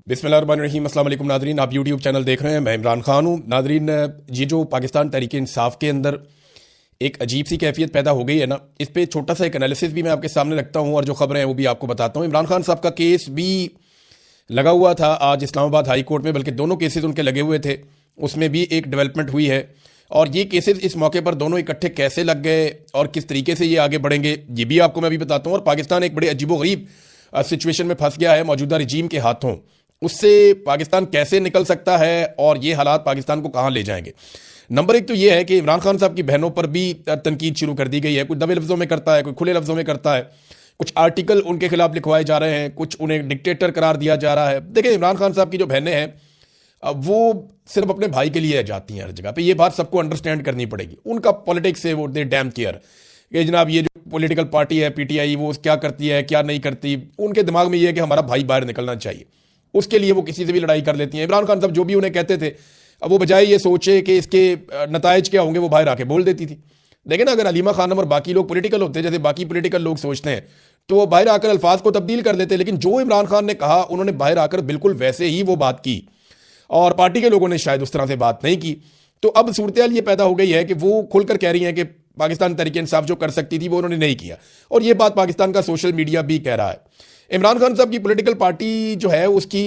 बिस्मिल्लाहिर्रहमानिर्रहीम। अस्सलाम वालेकुम नादरीन, आप यूट्यूब चैनल देख रहे हैं। मैं इमरान खान हूँ। नादरीन, ये जो पाकिस्तान तहरीक इंसाफ के अंदर एक अजीब सी कैफियत पैदा हो गई है ना, इस पर छोटा सा एक एनालिसिस भी मैं आपके सामने रखता हूँ और जो खबरें हैं वो भी आपको बताता हूँ। इमरान खान साहब का केस भी लगा हुआ था आज इस्लामाबाद हाई कोर्ट में, बल्कि दोनों केसेस उनके लगे हुए थे। उसमें भी एक डेवलपमेंट हुई है और ये केसेस इस मौके पर दोनों इकट्ठे कैसे लग गए और किस तरीके से ये आगे बढ़ेंगे ये भी आपको मैं अभी बताता हूँ। और पाकिस्तान एक बड़े अजीबोगरीब सिचुएशन में फंस गया है मौजूदा रजीम के हाथों। उससे पाकिस्तान कैसे निकल सकता है और ये हालात पाकिस्तान को कहाँ ले जाएंगे। नंबर एक तो ये है कि इमरान खान साहब की बहनों पर भी तनकीद शुरू कर दी गई है। कुछ दबे लफ्ज़ों में करता है, कोई खुले लफ्ज़ों में करता है, कुछ आर्टिकल उनके खिलाफ लिखवाए जा रहे हैं, कुछ उन्हें डिक्टेटर करार दिया जा रहा है। देखिए, इमरान खान साहब की जो बहनें हैं वो सिर्फ अपने भाई के लिए जाती हैं हर जगह पे। ये बात सबको अंडरस्टैंड करनी पड़ेगी। उनका पॉलिटिक्स है वो दे डैम केयर कि जनाब ये जो पॉलिटिकल पार्टी है पीटीआई वो क्या करती है क्या नहीं करती। उनके दिमाग में ये है कि हमारा भाई बाहर निकलना चाहिए, उसके लिए वो किसी से भी लड़ाई कर लेती हैं। इमरान खान साहब जो भी उन्हें कहते थे, अब वो बजाय ये सोचे कि इसके नतायज क्या होंगे, वो बाहर आके बोल देती थी। देखिए ना, अगर अलीमा खानम और बाकी लोग पॉलिटिकल होते जैसे बाकी पॉलिटिकल लोग सोचते हैं तो वो बाहर आकर अल्फाज को तब्दील कर देते। लेकिन जो इमरान खान ने कहा उन्होंने बाहर आकर बिल्कुल वैसे ही वो बात की और पार्टी के लोगों ने शायद उस तरह से बात नहीं की। तो अब सूरत ये पैदा हो गई है कि वो खुलकर कह रही हैं कि पाकिस्तान तहरीक इंसाफ जो कर सकती थी वो उन्होंने नहीं किया, और ये बात पाकिस्तान का सोशल मीडिया भी कह रहा है। इमरान खान साहब की पॉलिटिकल पार्टी जो है उसकी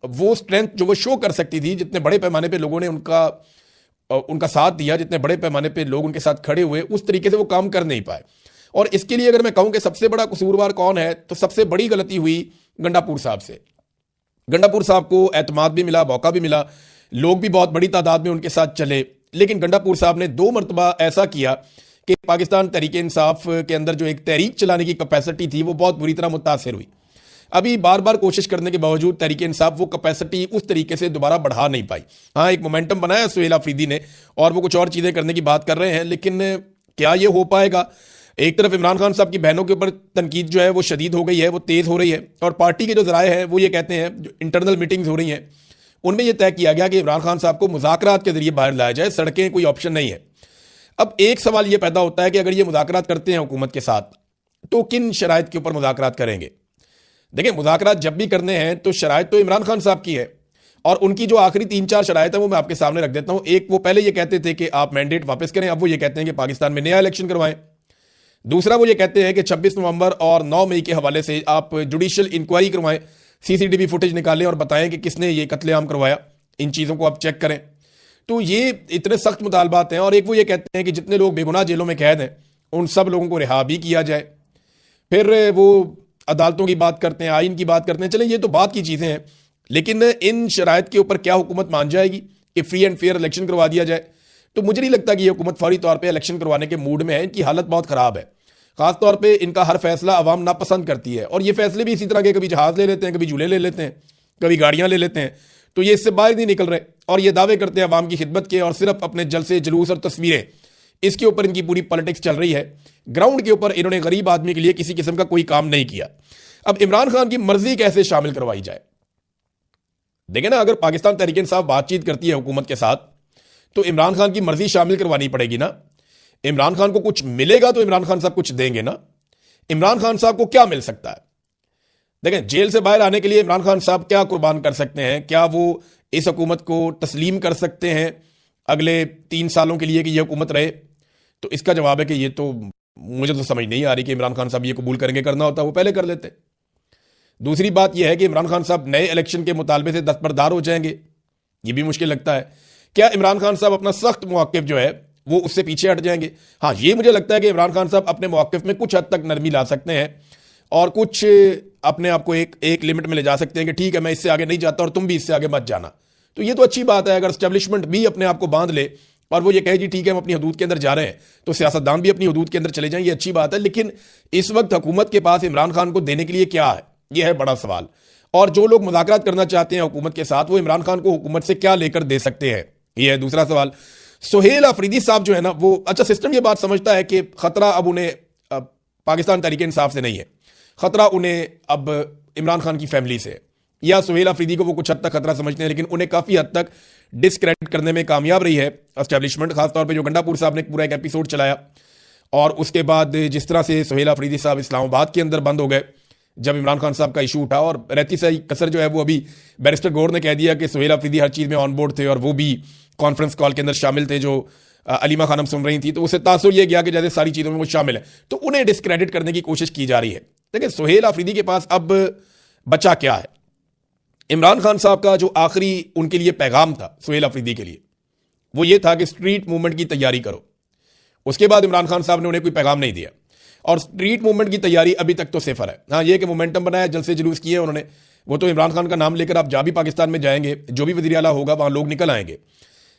वो स्ट्रेंथ जो वो शो कर सकती थी, जितने बड़े पैमाने पे लोगों ने उनका साथ दिया, जितने बड़े पैमाने पे लोग उनके साथ खड़े हुए, उस तरीके से वो काम कर नहीं पाए। और इसके लिए अगर मैं कहूं कि सबसे बड़ा कसूरवार कौन है तो सबसे बड़ी गलती हुई गंडापुर साहब से। गंडापुर साहब को एतमाद भी मिला, मौका भी मिला, लोग भी बहुत बड़ी तादाद में उनके साथ चले। लेकिन गंडापुर साहब ने 2 मरतबा ऐसा किया कि पाकिस्तान तहरीक इंसाफ के अंदर जो एक तहरीक चलाने की कैपेसिटी थी वो बहुत बुरी तरह मुतासर हुई। अभी बार बार कोशिश करने के बावजूद तहरीक इंसाफ वो कैपेसिटी उस तरीके से दोबारा बढ़ा नहीं पाई। हाँ, एक मोमेंटम बनाया सुहेल अफरीदी ने और वो कुछ और चीज़ें करने की बात कर रहे हैं, लेकिन क्या ये हो पाएगा। एक तरफ इमरान खान साहब की बहनों के ऊपर तनकीद जो है वो शदीद हो गई है, वो तेज़ हो रही है, और पार्टी के जो ज़राए हैं वो ये कहते हैं, जो इंटरनल मीटिंग्स हो रही हैं उनमें यह तय किया गया कि इमरान खान साहब को मुज़ाकरात के जरिए बाहर लाया जाए, सड़कें कोई ऑप्शन नहीं है। अब एक सवाल यह पैदा होता है कि अगर ये मुज़ाकरात करते हैं हुकूमत के साथ तो किन शराइत के ऊपर मुज़ाकरात करेंगे। देखिए, मुज़ाकरात जब भी करने हैं तो शराइत तो इमरान खान साहब की है, और उनकी जो आखिरी 3-4 शराइत है वो मैं आपके सामने रख देता हूँ। एक, वो पहले ये कहते थे कि आप मैंडेट वापस करें, अब वो ये कहते हैं कि पाकिस्तान में नया इलेक्शन करवाएं। दूसरा, वो ये कहते हैं कि 26 नवंबर और 9 मई के हवाले से आप जुडिशियल इंक्वायरी करवाएं, सीसीटीवी फुटेज निकालें और बताएं कि किसने ये कत्लेआम करवाया, इन चीज़ों को आप चेक करें। तो ये इतने सख्त मुतालबात हैं। और एक, वो ये कहते हैं कि जितने लोग बेगुनाह जेलों में कैद हैं उन सब लोगों को रिहा भी किया जाए। फिर वो अदालतों की बात करते हैं, आइन की बात करते हैं। चलें, ये तो बात की चीज़ें हैं, लेकिन इन शराइत के ऊपर क्या हुकूमत मान जाएगी कि फ्री एंड फेयर इलेक्शन करवा दिया जाए? तो मुझे नहीं लगता कि ये हुकूमत फौरी तौर पे इलेक्शन करवाने के मूड में है। इनकी हालत बहुत ख़राब है, ख़ास तौर पे इनका हर फैसला अवाम नापसंद करती है, और ये फैसले भी इसी तरह के, कभी जहाज़ ले लेते हैं, कभी झूले ले लेते हैं, कभी गाड़ियाँ ले लेते हैं। तो ये इससे बाहर नहीं निकल रहे और ये दावे करते हैं अवाम की खिदमत के, और सिर्फ अपने जलसे जुलूस और तस्वीरें, इसके ऊपर इनकी पूरी पॉलिटिक्स चल रही है। ग्राउंड के ऊपर इन्होंने गरीब आदमी के लिए किसी किस्म का कोई काम नहीं किया। अब इमरान खान की मर्जी कैसे शामिल करवाई जाए? देखें ना, अगर पाकिस्तान तहरीक इंसाफ बातचीत करती है हुकूमत के साथ तो इमरान खान की मर्जी शामिल करवानी पड़ेगी ना। इमरान खान को कुछ मिलेगा तो इमरान खान साहब कुछ देंगे ना। इमरान खान साहब को क्या मिल सकता है? देखें, जेल से बाहर आने के लिए इमरान खान साहब क्या कुर्बान कर सकते हैं? क्या वो इस हुकूमत को तस्लीम कर सकते हैं अगले 3 सालों के लिए कि यह हुकूमत रहे? तो इसका जवाब है कि ये तो मुझे तो समझ नहीं आ रही कि इमरान खान साहब ये कबूल करेंगे। करना होता वो पहले कर लेते। दूसरी बात यह है कि इमरान खान साहब नए इलेक्शन के मुतालबे से दस्तबरदार हो जाएंगे, ये भी मुश्किल लगता है। क्या इमरान खान साहब अपना सख्त मौक़िफ़ जो है वो उससे पीछे हट जाएंगे? हाँ, ये मुझे लगता है कि इमरान खान साहब अपने मौक़िफ़ में कुछ हद तक नरमी ला सकते हैं और कुछ अपने आप को एक लिमिट में ले जा सकते हैं कि ठीक है, मैं इससे आगे नहीं जाता और तुम भी इससे आगे मत जाना। तो ये तो अच्छी बात है। अगर एस्टेब्लिशमेंट भी अपने आप को बांध ले और वो ये कहे जी ठीक है हम अपनी हदूद के अंदर जा रहे हैं, तो सियासतदान भी अपनी हदूद के अंदर चले जाएं, ये अच्छी बात है। लेकिन इस वक्त हुकूमत के पास इमरान खान को देने के लिए क्या है, यह है बड़ा सवाल। और जो लोग मुज़ाकरात करना चाहते हैं हुकूमत के साथ, वो इमरान खान को हुकूमत से क्या लेकर दे सकते हैं, यह है दूसरा सवाल। सुहेल अफरीदी साहब जो है ना, वो अच्छा सिस्टम ये बात समझता है कि खतरा अब उन्हें पाकिस्तान तहरीक इंसाफ से नहीं है, खतरा उन्हें अब इमरान खान की फैमिली से, या सुहेल अफरीदी को वो कुछ हद तक खतरा समझते हैं, लेकिन उन्हें काफ़ी हद तक डिसक्रेडिट करने में कामयाब रही है एस्टेब्लिशमेंट। खासतौर पे जो गंडापुर साहब ने पूरा एक एपिसोड चलाया और उसके बाद जिस तरह से सुहेल अफरीदी साहब इस्लामाबाद के अंदर बंद हो गए, जब इमरान खान साहब का इशू उठा, और रहती सही कसर जो है वो अभी बैरिस्टर गौर ने कह दिया कि सुहेल अफरीदी हर चीज़ में ऑन बोर्ड थे और वो भी कॉन्फ्रेंस कॉल के अंदर शामिल थे जो अलीमा खानम सुन रही थी, तो उसे तासुर यह गया कि जैसे सारी चीज़ों में वो शामिल है, तो उन्हें डिस्क्रेडिट करने की कोशिश की जा रही है। देखिए सुहेल अफरीदी के पास अब बचा क्या है? इमरान खान साहब का जो आखिरी उनके लिए पैगाम था सुहेल अफरीदी के लिए, वो ये था कि स्ट्रीट मूवमेंट की तैयारी करो। उसके बाद इमरान खान साहब ने उन्हें कोई पैगाम नहीं दिया, और स्ट्रीट मूवमेंट की तैयारी अभी तक तो सिफर है। हाँ, ये कि मोमेंटम बनाया, जलसे जुलूस किए उन्होंने, वो तो इमरान खान का नाम लेकर आप जहाँ भी पाकिस्तान में जाएंगे, जो भी वज़ीर आला होगा वहाँ लोग निकल आएंगे,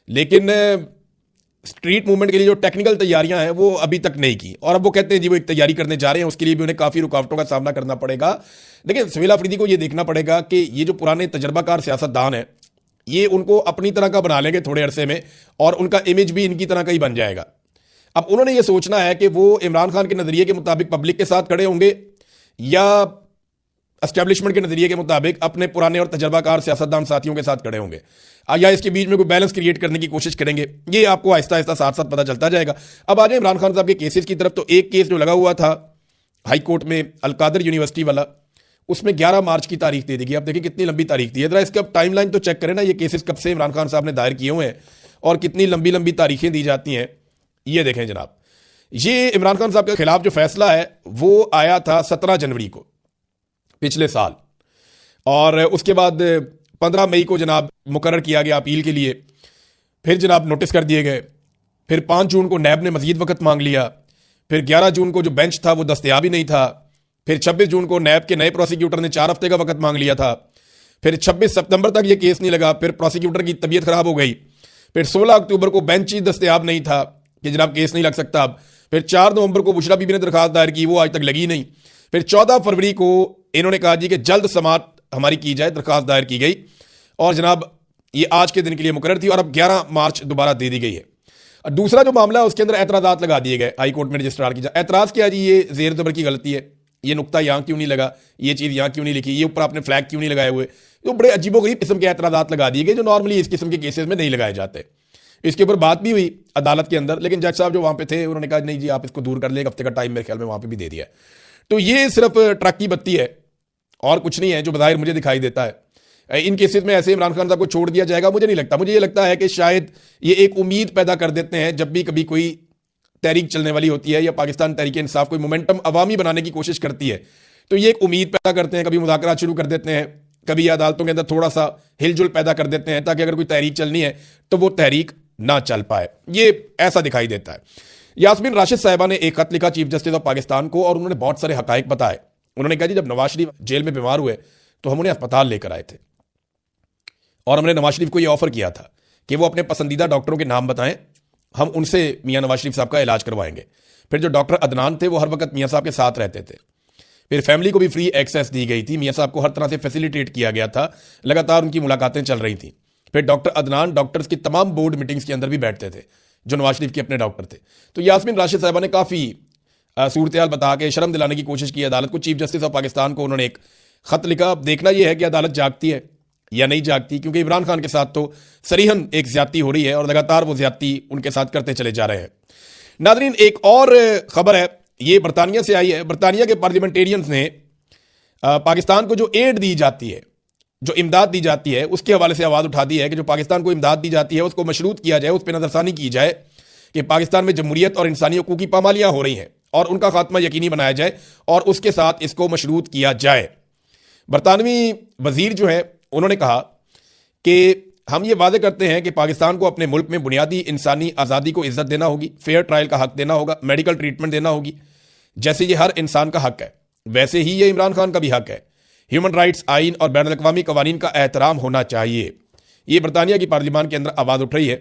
लेकिन स्ट्रीट मूवमेंट के लिए जो टेक्निकल तैयारियां हैं वो अभी तक नहीं की। और अब वो कहते हैं जी वो एक तैयारी करने जा रहे हैं, उसके लिए भी उन्हें काफ़ी रुकावटों का सामना करना पड़ेगा। देखिए सुहेल अफरीदी को ये देखना पड़ेगा कि ये जो पुराने तजर्बाकार सियासतदान है, ये उनको अपनी तरह का बना लेंगे थोड़े अरसे में, और उनका इमेज भी इनकी तरह का ही बन जाएगा। अब उन्होंने ये सोचना है कि वो इमरान खान के नज़रिए के मुताबिक पब्लिक के साथ खड़े होंगे या एस्टेब्लिशमेंट के नज़रिए के मुताबिक अपने पुराने और तजर्बाकार सियासतदान साथियों के साथ खड़े होंगे, या इसके बीच में कोई बैलेंस क्रिएट करने की कोशिश करेंगे। ये आपको आहिस्ता आहिस्ता साथ साथ पता चलता जाएगा। अब आ जाए इमरान खान साहब के केसेस की तरफ, तो एक केस जो लगा हुआ था हाई कोर्ट में अलकादर यूनिवर्सिटी वाला, उसमें 11 मार्च की तारीख दे दी गई। आप देखिए कितनी लंबी तारीख दी है, जरा इसका टाइमलाइन तो चेक करें ना, ये केसेस कब से इमरान खान साहब ने दायर किए हुए हैं और कितनी लंबी लंबी तारीखें दी जाती हैं। ये देखें जनाब, ये इमरान खान साहब के खिलाफ जो फैसला है वो आया था 17 जनवरी को पिछले साल, और उसके बाद 15 मई को जनाब मुकर्रर किया गया अपील के लिए, फिर जनाब नोटिस कर दिए गए, फिर 5 जून को नैब ने मजीद वक्त मांग लिया, फिर 11 जून को जो बेंच था वो दस्तयाब ही नहीं था, फिर 26 जून को नैब के नए प्रोसिक्यूटर ने 4 हफ्ते का वक्त मांग लिया था, फिर 26 सितंबर तक ये केस नहीं लगा, फिर प्रोसिक्यूटर की तबीयत खराब हो गई, फिर 16 अक्टूबर को बेंच ही दस्तयाब नहीं था कि जनाब केस नहीं लग सकता अब, फिर 4 नवंबर को बुशरा बीबी ने दरखास्त दायर की, वो आज तक लगी नहीं, फिर 14 फरवरी को इन्होंने कहा जी कि जल्द समात हमारी की जाए, दरखास्त दायर की गई, और जनाब ये आज के दिन के लिए मुकर्रर थी, और अब 11 मार्च दोबारा दे दी गई है। और दूसरा जो मामला है उसके अंदर एतराज़ात लगा दिए गए हाई कोर्ट में रजिस्ट्रार की। एतराज़ किया जी ये ज़ेर ज़बर की गलती है, ये नुक्ता यहाँ क्यों नहीं लगा, ये चीज़ यहाँ क्यों नहीं लिखी, ये ऊपर आपने फ्लैग क्यों नहीं लगाए हुए, तो बड़े अजीबोगरीब किस्म के एतराज़ात लगा दिए गए जो नॉर्मली इस किस्म के केसेस में नहीं लगाए जाते। इसके ऊपर बात भी हुई अदालत के अंदर, लेकिन जज साहब जो वहाँ पे थे उन्होंने कहा नहीं जी आप इसको दूर कर ले, एक हफ्ते का टाइम मेरे ख्याल में वहाँ पे भी दे दिया। तो ये सिर्फ ट्रक की बत्ती है और कुछ नहीं है जो बज़ाहिर मुझे दिखाई देता है। इन केसेस में ऐसे इमरान खान साहब को छोड़ दिया जाएगा मुझे नहीं लगता। मुझे ये लगता है कि शायद ये एक उम्मीद पैदा कर देते हैं जब भी कभी कोई तहरीक चलने वाली होती है या पाकिस्तान तहरीक इंसाफ कोई मोमेंटम अवामी बनाने की कोशिश करती है, तो ये एक उम्मीद पैदा करते हैं, कभी मुज़ाकरात शुरू कर देते हैं, कभी अदालतों के अंदर थोड़ा सा हिलजुल पैदा कर देते हैं ताकि अगर कोई तहरीक चलनी है तो वो तहरीक ना चल पाए। ये ऐसा दिखाई देता है। यास्मीन राशिद साहिबा ने एक खत लिखा चीफ जस्टिस ऑफ पाकिस्तान को और उन्होंने बहुत सारे हकायक बताए। उन्होंने कहा जी जब नवाज शरीफ जेल में बीमार हुए तो हम उन्हें अस्पताल लेकर आए थे और हमने नवाज शरीफ को यह ऑफर किया था कि वो अपने पसंदीदा डॉक्टरों के नाम बताएं, हम उनसे मियां नवाज शरीफ साहब का इलाज करवाएंगे। फिर जो डॉक्टर अदनान थे वो हर वक्त मियां साहब के साथ रहते थे। फिर फैमिली को भी फ्री एक्सेस दी गई थी, मियां साहब को हर तरह से फैसिलिटेट किया गया था, लगातार उनकी मुलाकातें चल रही थी। फिर डॉक्टर अदनान डॉक्टर्स की तमाम बोर्ड मीटिंग्स के अंदर भी बैठते थे जो नवाज शरीफ के अपने डॉक्टर थे। तो यास्मीन राशिद साहिबा ने काफ़ी सूरत हाल बता के शर्म दिलाने की कोशिश की अदालत को। चीफ जस्टिस ऑफ पाकिस्तान को उन्होंने एक खत लिखा। देखना यह है कि अदालत जागती है या नहीं जागती, क्योंकि इमरान खान के साथ तो सरीहन एक ज्यादती हो रही है और लगातार वो ज्यादती उनके साथ करते चले जा रहे हैं। नाजरीन एक और खबर है, ये बरतानिया से आई है। बरतानिया के पार्लियामेंटेरियंस ने पाकिस्तान को जो एड दी जाती है, जो इमदाद दी जाती है, उसके हवाले से आवाज़ उठा दी है कि जो पाकिस्तान को इमदाद दी जाती है उसको मशरूत किया जाए, उस पर नजरसानी की जाए कि पाकिस्तान में जमहूरियत और इंसानी हकूक़ की पामालियाँ हो रही हैं और उनका खात्मा यकीनी बनाया जाए और उसके साथ इसको मशरूत किया जाए। बरतानवी वजीर जो है उन्होंने कहा कि हम ये वादे करते हैं कि पाकिस्तान को अपने मुल्क में बुनियादी इंसानी आज़ादी को इज्जत देना होगी, फेयर ट्रायल का हक देना होगा, मेडिकल ट्रीटमेंट देना होगी। जैसे ये हर इंसान का हक है वैसे ही ये इमरान खान का भी हक है। ह्यूमन राइट्स आइन और बैन अल-अक़वामी कवानीन का एहतराम होना चाहिए। ये बरतानिया की पार्लियामान के अंदर आवाज़ उठ रही है।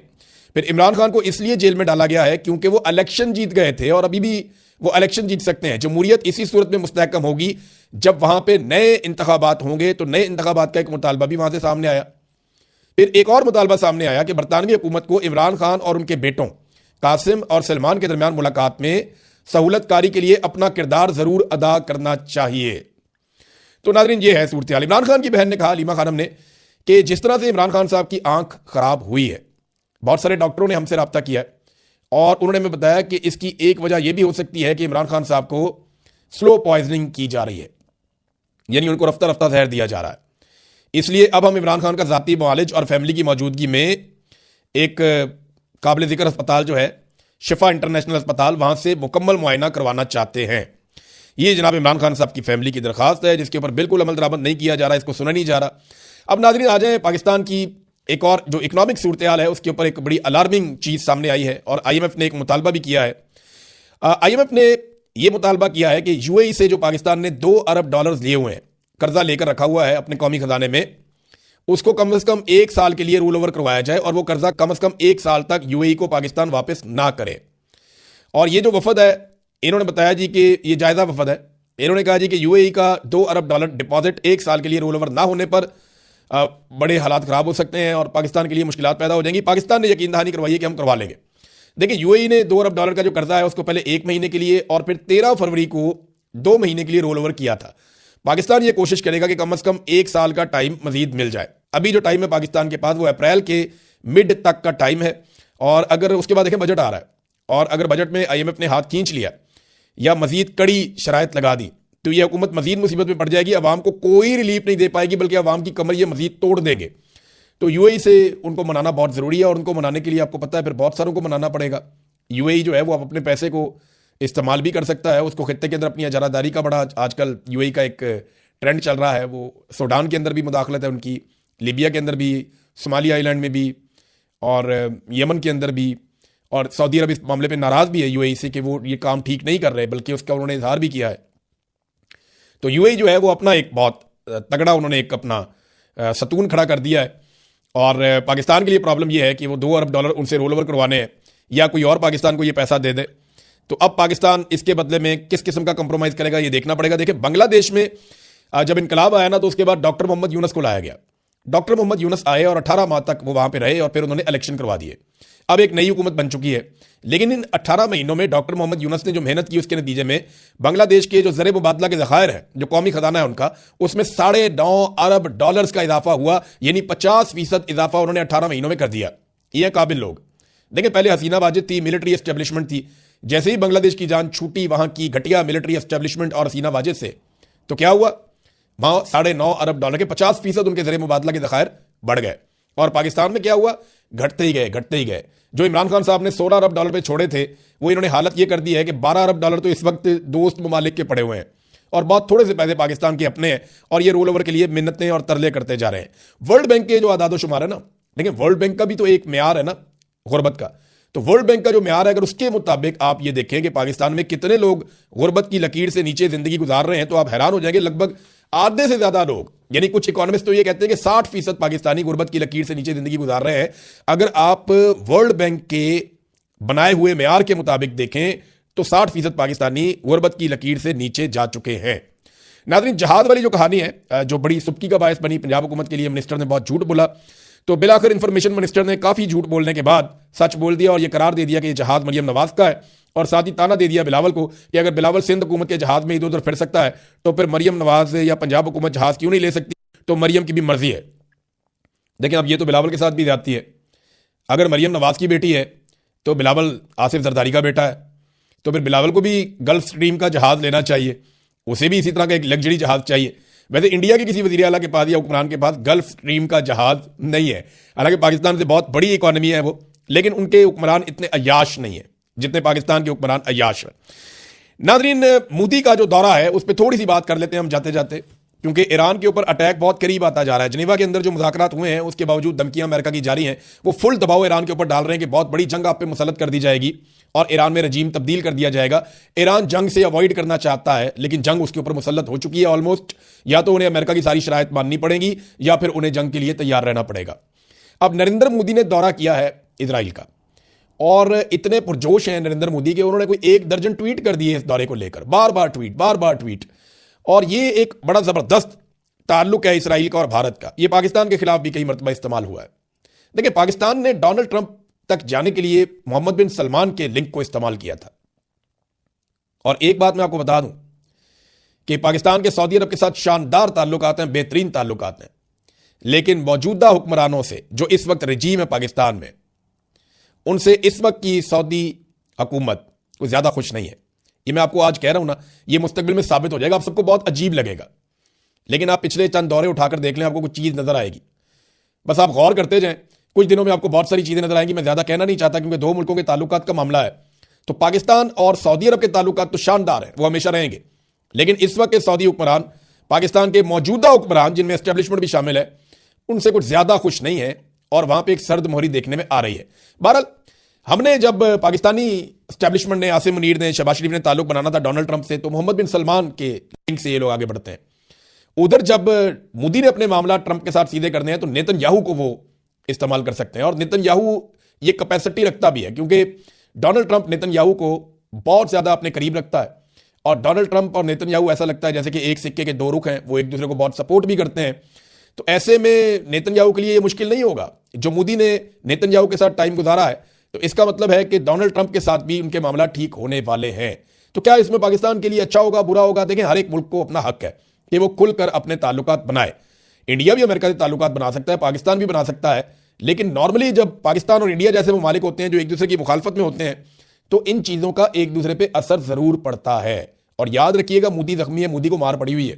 फिर इमरान खान को इसलिए जेल में डाला गया है क्योंकि वो इलेक्शन जीत गए थे और अभी भी वो इलेक्शन जीत सकते हैं। जमहूरियत इसी सूरत में मुस्तहकम होगी जब वहां पे नए इंतखाबात होंगे। तो नए इंतखाबात का एक मुतालबा भी वहां से सामने आया। फिर एक और मुतालबा सामने आया कि बरतानवी हुकूमत को इमरान खान और उनके बेटों कासिम और सलमान के दरमियान मुलाकात में सहूलतकारी के लिए अपना किरदार जरूर अदा करना चाहिए। तो नाज़रीन ये है सूरत हाल। इमरान खान की बहन ने कहा, अलीमा खानम ने, कि जिस तरह से इमरान खान साहब की आंख खराब हुई है, बहुत सारे डॉक्टरों ने हमसे रब्ता किया है और उन्होंने हमें बताया कि इसकी एक वजह यह भी हो सकती है कि इमरान खान साहब को स्लो पॉइजनिंग की जा रही है। यानी उनको रफ्ता रफ्ता जहर दिया जा रहा है। इसलिए अब हम इमरान खान का ज़ाती मुआलिज और फैमिली की मौजूदगी में एक काबिल ज़िक्र अस्पताल जो है शिफा इंटरनेशनल अस्पताल, वहाँ से मुकम्मल मुआयना करवाना चाहते हैं। ये जनाब इमरान खान साहब की फैमिली की दरख्वास्त है, जिसके ऊपर बिल्कुल अमल दरामद नहीं किया जा रहा, इसको सुना नहीं जा रहा। अब नाज़रीन आ जाए पाकिस्तान की एक और जो इकनॉमिक सूरत हाल है, उसके ऊपर एक बड़ी अलार्मिंग चीज़ सामने आई है और IMF ने एक मुतालबा भी किया है। IMF ने यह मुतालबा किया है कि UAE से जो पाकिस्तान ने $2 अरब लिए हुए हैं, कर्जा लेकर रखा हुआ है अपने कौमी खजाने में, उसको कम से कम 1 साल के लिए रोल ओवर करवाया जाए और वो कर्जा कम से कम 1 साल तक UAE को पाकिस्तान वापस ना करे। और ये जो वफद है, इन्होंने बताया जी कि ये जायजा वफद है। इन्होंने कहा जी कि UAE का $2 अरब डिपॉजिट 1 साल के लिए रोल ओवर ना होने पर बड़े हालात खराब हो सकते हैं और पाकिस्तान के लिए मुश्किलात पैदा हो जाएंगी। पाकिस्तान ने यकीन दहानी करवाई है कि हम करवा लेंगे। देखिए, UAE ने $2 अरब का जो कर्जा है उसको पहले 1 महीने के लिए और फिर 13 फरवरी को 2 महीने के लिए रोल ओवर किया था। पाकिस्तान ये कोशिश करेगा कि कम से कम 1 साल का टाइम मजीद मिल जाए। अभी जो टाइम है पाकिस्तान के पास वो अप्रैल के मिड तक का टाइम है। और अगर उसके बाद देखें बजट आ रहा है और अगर बजट में IMF ने हाथ खींच लिया या मजीद कड़ी शराइत लगा दी तो ये हुकूमत मजीद मुसीबत में पड़ जाएगी। अवाम को कोई रिलीफ नहीं दे पाएगी, बल्कि अवाम की कमर ये मजीद तोड़ देंगे। तो UAE से उनको मनाना बहुत ज़रूरी है और उनको मनाने के लिए आपको पता है फिर बहुत सारों को मनाना पड़ेगा। UAE जो है वो अपने पैसे को इस्तेमाल भी कर सकता है, उसको खित्ते के अंदर अपनी अजारादारी का बड़ा आजकल UAE का एक ट्रेंड चल रहा है। वो सूडान के अंदर भी मुदाखलत है उनकी, लीबिया के अंदर भी, सोमाली आइलैंड में भी और यमन के अंदर भी। और सऊदी अरब इस मामले पे नाराज़ भी है UAE से कि वो ये काम ठीक नहीं कर रहे, बल्कि उसका उन्होंने इजहार भी किया है। तो UAE जो है वो अपना एक बहुत तगड़ा उन्होंने एक अपना सतून खड़ा कर दिया है। और पाकिस्तान के लिए प्रॉब्लम ये है कि वो $2 अरब उनसे रोल ओवर करवाने हैं या कोई और पाकिस्तान को ये पैसा दे दे। तो अब पाकिस्तान इसके बदले में किस किस्म का कंप्रोमाइज़ करेगा ये देखना पड़ेगा। देखिए, बांग्लादेश में जब इनकलाब आया ना तो उसके बाद डॉक्टर मोहम्मद यूनुस को लाया गया। डॉक्टर मोहम्मद यूनुस आए और 18 माह तक वो वहाँ पे रहे और फिर उन्होंने इलेक्शन करवा दिए। अब एक नई हुकूमत बन चुकी है, लेकिन इन 18 महीनों में डॉक्टर मोहम्मद यूनुस ने जो मेहनत की उसके नतीजे में बांग्लादेश के जो ज़र मुबादला के ज़खायर हैं, जो कौमी खजाना है उनका, उसमें $9.5 अरब का इजाफा हुआ, यानी 50% इजाफा उन्होंने 18 महीनों में कर दिया। ये काबिल लोग। देखिए, पहले हसीना वाजिद थी, मिलिट्री एस्टेब्लिशमेंट थी। जैसे ही बांग्लादेश की जान छूटी वहाँ की घटिया मिलिट्री एस्टेब्लिशमेंट और हसीना वाजिद से, तो क्या हुआ, वहाँ $9.5 अरब के 50% उनके ज़र मुबादला के ज़खायर बढ़ गए। और पाकिस्तान में क्या हुआ, घटते ही गए, घटते ही गए। जो इमरान खान साहब ने $16 अरब पे छोड़े थे, वो इन्होंने हालत ये कर दी है कि $12 अरब तो इस वक्त दोस्त ममालिक के पड़े हुए हैं और बहुत थोड़े से पैसे पाकिस्तान के अपने हैं और ये रोल ओवर के लिए मिन्नतें और तरले करते जा रहे हैं। वर्ल्ड बैंक के जो आदाद शुमार है ना, लेकिन वर्ल्ड बैंक का भी तो एक म्यार है ना गुर्बत का। तो वर्ल्ड बैंक का जो म्यार है, अगर उसके मुताबिक आप ये देखें कि पाकिस्तान में कितने लोग गुर्बत की लकीर से नीचे जिंदगी गुजार रहे हैं, तो आप हैरान हो जाएंगे। लगभग आधे से ज्यादा लोग, यानी कुछ इकोनॉमिस्ट तो ये कहते हैं कि 60% पाकिस्तानी गुर्बत की लकीर से नीचे जिंदगी गुजार रहे हैं। अगर आप वर्ल्ड बैंक के बनाए हुए म्यार के मुताबिक देखें तो 60% पाकिस्तानी गुर्बत की लकीर से नीचे जा चुके हैं। नाज़रीन, जहाज वाली जो कहानी है, जो बड़ी सुबकी का बायस बनी पंजाब हुकूमत के लिए, मिनिस्टर ने बहुत झूठ बोला। तो बिलाखिर इंफॉर्मेशन मिनिस्टर ने काफ़ी झूठ बोलने के बाद सच बोल दिया और यह करार दे दिया कि यह जहाज़ मरियम नवाज का है। और साथ ही ताना दे दिया बिलावल को कि अगर बिलावल सिंध हुकूमत के जहाज़ में इधर उधर फिर सकता है तो फिर मरियम नवाज या पंजाब हुकूमत जहाज़ क्यों नहीं ले सकती, तो मरियम की भी मर्जी है। देखिए, अब ये तो बिलावल के साथ भी ज्यादती है। अगर मरियम नवाज की बेटी है तो बिलावल आसिफ जरदारी का बेटा है, तो फिर बिलावल को भी गल्फ स्ट्रीम का जहाज़ लेना चाहिए, उसे भी इसी तरह का एक लग्जरी जहाज़ चाहिए। वैसे इंडिया के किसी वज़ीर आला के पास या हुक्मरान के पास गल्फ स्ट्रीम का जहाज़ नहीं है। हालांकि पाकिस्तान से बहुत बड़ी इकॉनमी है वो, लेकिन उनके हुक्मरान इतने अय्याश नहीं है जितने पाकिस्तान के हुक्मरान अय्याश है। नाज़रीन, मोदी का जो दौरा है उस पर थोड़ी सी बात कर लेते हैं हम जाते जाते, क्योंकि ईरान के ऊपर अटैक बहुत करीब आता जा रहा है। जनीवा के अंदर जो मुज़ाकरात हुए हैं उसके बावजूद धमकियां अमेरिका की जारी हैं। वो फुल दबाव ईरान के ऊपर डाल रहे हैं कि बहुत बड़ी जंग आप पे मुसल्लत कर दी जाएगी और ईरान में रजीम तब्दील कर दिया जाएगा। ईरान जंग से अवॉइड करना चाहता है, लेकिन जंग उसके ऊपर मुसल्लत हो चुकी है ऑलमोस्ट। या तो उन्हें अमेरिका की सारी शराइत माननी पड़ेगी या फिर उन्हें जंग के लिए तैयार रहना पड़ेगा। अब नरेंद्र मोदी ने दौरा किया है इजराइल का और इतने पुरजोश हैं नरेंद्र मोदी के, उन्होंने कोई 1 दर्जन ट्वीट कर दिए इस दौरे को लेकर, बार बार ट्वीट। और ये एक बड़ा जबरदस्त ताल्लुक है इसराइल का और भारत का। ये पाकिस्तान के खिलाफ भी कई मरतबा इस्तेमाल हुआ है। देखिए, पाकिस्तान ने डोनाल्ड ट्रंप तक जाने के लिए मोहम्मद बिन सलमान के लिंक को इस्तेमाल किया था। और एक बात मैं आपको बता दूं कि पाकिस्तान के सऊदी अरब के साथ शानदार ताल्लुकात हैं, बेहतरीन ताल्लुकात हैं, लेकिन मौजूदा हुक्मरानों से जो इस वक्त रजीम है पाकिस्तान में, उनसे इस वक्त की सऊदी हुकूमत कोई ज्यादा खुश नहीं है। ये मैं आपको आज कह रहा हूं ना, ये मुस्तकबिल में साबित हो जाएगा, आप सबको बहुत अजीब लगेगा। लेकिन आप पिछले चंद दौरे उठाकर देख लें, आपको कुछ चीज़ नजर आएगी। बस आप गौर करते जाएं, कुछ दिनों में आपको बहुत सारी चीज़ें नजर आएंगी। मैं ज़्यादा कहना नहीं चाहता क्योंकि दो मुल्कों के ताल्लुकात का मामला है। तो पाकिस्तान और सऊदी अरब के ताल्लुकात तो शानदार हैं, वो हमेशा रहेंगे। लेकिन इस वक्त के सऊदी हुक्मरान, पाकिस्तान के मौजूदा हुक्मरान जिनमें एस्टेब्लिशमेंट भी शामिल है, उनसे कुछ ज़्यादा खुश नहीं है और वहां पे एक सर्द मोहरी देखने में आ रही है। बहरहाल, हमने जब पाकिस्तानी एस्टेब्लिशमेंट ने, आसिम मुनीर ने, शहबाज शरीफ ने ताल्लुक बनाना था डोनाल्ड ट्रंप से, तो मोहम्मद बिन सलमान के लिंक से ये लोग आगे बढ़ते हैं। उधर जब मोदी ने अपने मामला ट्रंप के साथ सीधे करने हैं तो नेतन्याहू को वो इस्तेमाल कर सकते हैं। और नेतन्याहू ये कैपेसिटी रखता भी है क्योंकि डोनाल्ड ट्रंप नेतन्याहू को बहुत ज्यादा अपने करीब रखता है। और डोनाल्ड ट्रंप और नेतन्याहू ऐसा लगता है जैसे कि एक सिक्के के दो रुख हैं, वो एक दूसरे को बहुत सपोर्ट भी करते हैं। तो ऐसे में नेतन्याहू के लिए ये मुश्किल नहीं होगा। जो मोदी ने नेतन्याहू के साथ टाइम गुजारा है, तो इसका मतलब है कि डोनाल्ड ट्रंप के साथ भी उनके मामला ठीक होने वाले हैं। तो क्या इसमें पाकिस्तान के लिए अच्छा होगा, बुरा होगा? देखें, हर एक मुल्क को अपना हक है कि वो खुलकर अपने ताल्लुकात बनाए। इंडिया भी अमेरिका से ताल्लुकात बना सकता है, पाकिस्तान भी बना सकता है। लेकिन नॉर्मली जब पाकिस्तान और इंडिया जैसे ममालिक होते हैं जो एक दूसरे की मुखालफत में होते हैं, तो इन चीज़ों का एक दूसरे पे असर ज़रूर पड़ता है। और याद रखिएगा, मोदी जख्मी है, मोदी को मार पड़ी हुई है,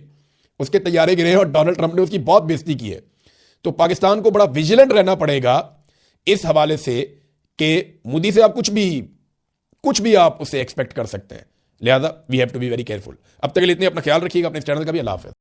उसके तैयारे गिरे हैं और डोनाल्ड ट्रंप ने उसकी बहुत बेइज्जती की है। तो पाकिस्तान को बड़ा विजिलेंट रहना पड़ेगा इस हवाले से कि मोदी से आप कुछ भी आप उससे एक्सपेक्ट कर सकते हैं। लिहाजा we have to be very careful. अब तक के लिए इतने, अपना ख्याल रखिएगा, अपने चैनल का भी। अल्लाह हाफ़िज़।